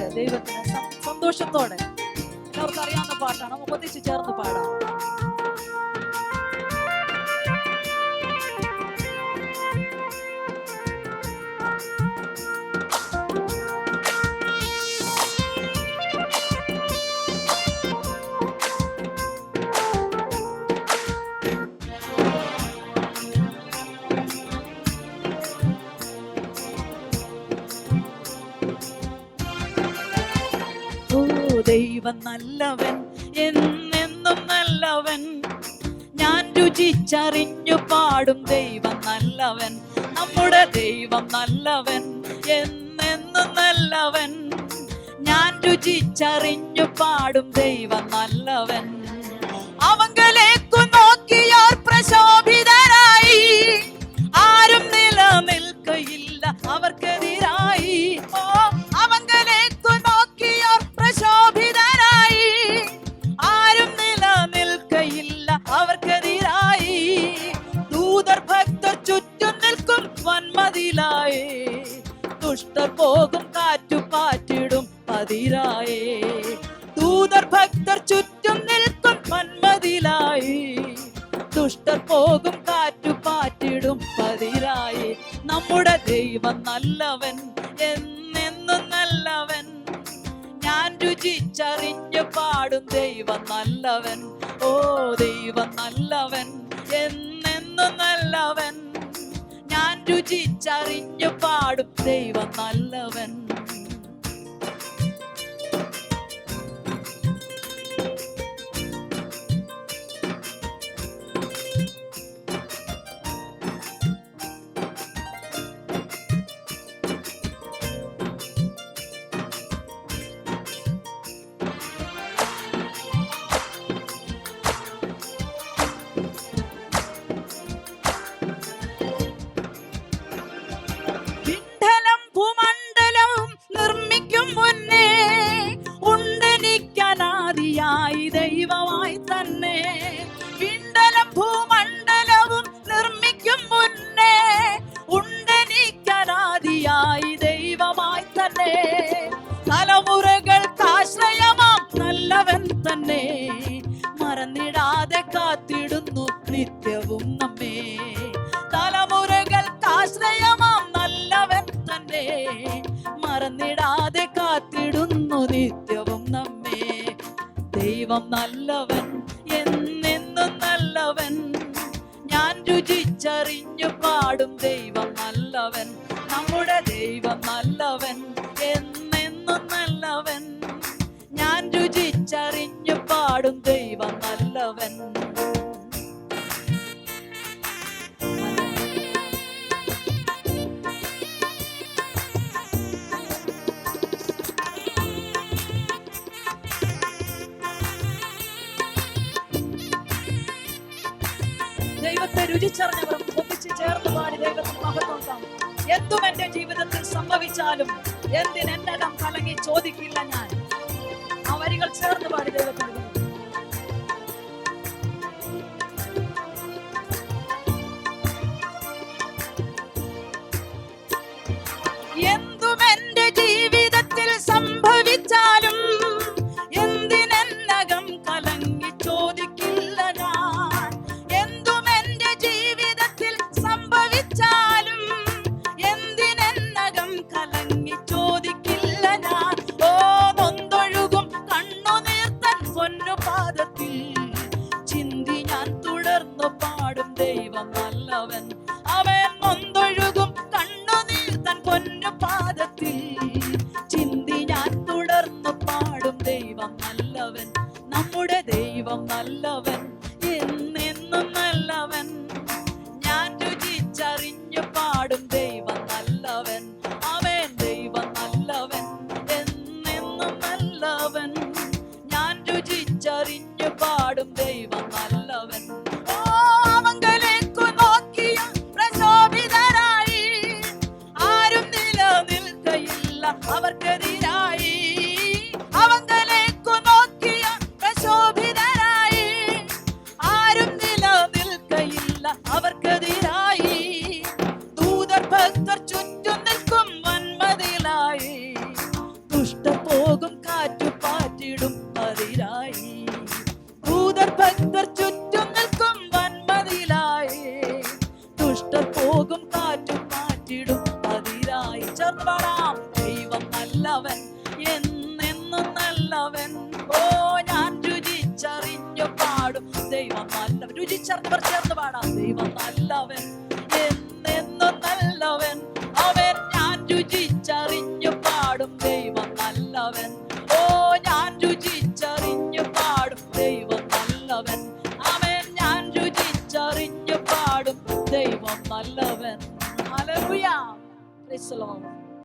ആർപ്പിച്ച് ദൈവത്തിന് സന്തോഷത്തോടെ, എല്ലാവർക്കും അറിയാവുന്ന പാട്ടാണ്, നമുക്ക് ഒന്നിച്ച് ചേർന്ന് പാടാം. ദൈവം നല്ലവൻ, എന്നെന്നും നല്ലവൻ, ഞാൻ രുചിച്ചറിഞ്ഞു പാടും. ദൈവം നല്ലവൻ, നമ്മുടെ ദൈവം നല്ലവൻ, എന്നെന്നും നല്ലവൻ, ഞാൻ രുചിച്ചറിഞ്ഞു പാടും. ദൈവം നല്ലവൻ. അവങ്കലേക്കു നോക്കിയോർ പ്രശോഭിതരായി, ആരും നിലനിൽക്കയില്ല അവർക്കെതിരായി. ഓ, അവങ്കലേക്കു നോക്കിയോർ പ്രശോഭിതരായി, ആരും നിലനിൽക്കയില്ല അവർക്കെതിരായി. ദൂതർ ഭക്തർ ചുറ്റും നിൽക്കും വന്മതിലായേ, ദുഷ്ടർ പോകും കാറ്റുപാറ്റിടും പതിരായേ. ദൂതർ ഭക്തർ ചുറ്റും നിൽക്കും വന്മതിലായി, ദുഷ്ടർ പോകും കാറ്റുപാറ്റിടും പതിരായേ. നമ്മുടെ ദൈവം നല്ലവൻ, എന്നെന്നും നല്ലവൻ, ഞാൻ രുചിച്ചറിഞ്ഞു പാടും. ദൈവം നല്ലവൻ, ഓ ദൈവം നല്ലവൻ, എന്നെന്നും നല്ലവൻ, ഞാൻ രുചിച്ചറിഞ്ഞു പാടും. ദൈവം നല്ലവൻ. ദൈവമായി തന്നെ വിണ്ടലം ഭൂമണ്ഡലവും നിർമ്മിക്കും മുന്നേ, ഉണ്ടനിക്കനാദിയായി ദൈവമായി തന്നെ. തലമുറകൾക്കാശ്രയമാം നല്ലവൻ തന്നെ, മറന്നിടാതെ കാത്തിടുന്നു നിത്യവും നമ്മെ. തലമുറകൾക്കാശ്രയമാം നല്ലവൻ തന്നെ, മറന്നിടാതെ കാത്തിടുന്നു നിത്യവും നമ്മെ. ദൈവം നല്ലവൻ, എന്നെന്നും നല്ലവൻ, ഞാൻ രുചിച്ചറിഞ്ഞു പാടും. ദൈവം നല്ലവൻ, നമ്മുടെ ദൈവം നല്ലവൻ, എന്നെന്നും നല്ലവൻ, ഞാൻ രുചിച്ചറിഞ്ഞു പാടും. ദൈവം നല്ലവൻ. ദൈവത്തെ രുചിച്ചറിഞ്ഞവർ ഒന്നിച്ച് ചേർന്ന് പാടി ദൈവത്തിന് മഹത്വം കാണും. എന്തും എന്റെ ജീവിതത്തിൽ സംഭവിച്ചാലും എന്തിനെന്നകം കലങ്ങി ചോദിക്കില്ല ഞാൻ. ആ വരികൾ ചേർന്ന് പാടി ദൈവത്തിന്. എന്തും എന്റെ ജീവിതത്തിൽ സംഭവിച്ചാലും എന്തിനെന്നകം കലങ്ങി ചോദിക്കില്ല ഞാൻ. എന്തും എന്റെ ജീവിതത്തിൽ സംഭവിച്ചാലും എന്തിനെന്നകം കലങ്ങി ചോദിക്കില്ല ഞാൻ. ഓ, നൊന്തൊഴുകും കണ്ണുനീർത്തൻ പൊന്നുപാദത്തിൽ ചിന്തി ഞാൻ തുടർന്നു പാടും. ദൈവം നല്ലവൻ, അവൻ നൊന്തൊഴുകും കണ്ണുനീർത്തൻ പൊന്നുപാദത്തിൽ ചിന്തി ഞാൻ തുടർന്നു പാടും. ദൈവം നല്ലവൻ, നമ്മുടെ ദൈവം നല്ലവൻ, എന്നെന്നും നല്ലവൻ, ഞാൻ രുചിച്ചറിഞ്ഞു പാടും. ദൈവം നല്ലവൻ, അവൻ ദൈവം നല്ലവൻ, എന്നെന്നും നല്ലവൻ, ഞാൻ രുചിച്ചറിഞ്ഞു പാടും. ദൈവം നല്ലവൻ. ഓ, അവങ്കലേക്കു നോക്കിയ പ്രശോഭിതരായി, ആരും നിലനിൽക്കയില്ല അവർക്കെതിരായി. അവങ്കലേക്കു നോക്കിയ പ്രശോഭിതരായി, ആരും നിലനിൽക്കയില്ല അവർക്കെതിരായി. ദൂതർ ഭക്തർ ചുറ്റും നിൽക്കും വന്മതിലായി, ദുഷ്ടർ പോകും കാറ്റു പാറ്റിടും അതിരായി. ഭൂതർ ഭക്തർ ചുറ്റും നിൽക്കും വൻമതിലായി. ദുഷ്ടർ പോകും കാറ്റു പാറ്റിടും അതിരായി. ചേർന്ന് പാടാം. ദൈവം നല്ലവൻ, എന്നെന്നും നല്ലവൻ. ഓ ഞാൻ രുചിച്ചറിഞ്ഞു പാടും ദൈവം നല്ലവൻ. രുചിച്ചറിഞ്ഞവർ ചേർന്ന് പാടാം.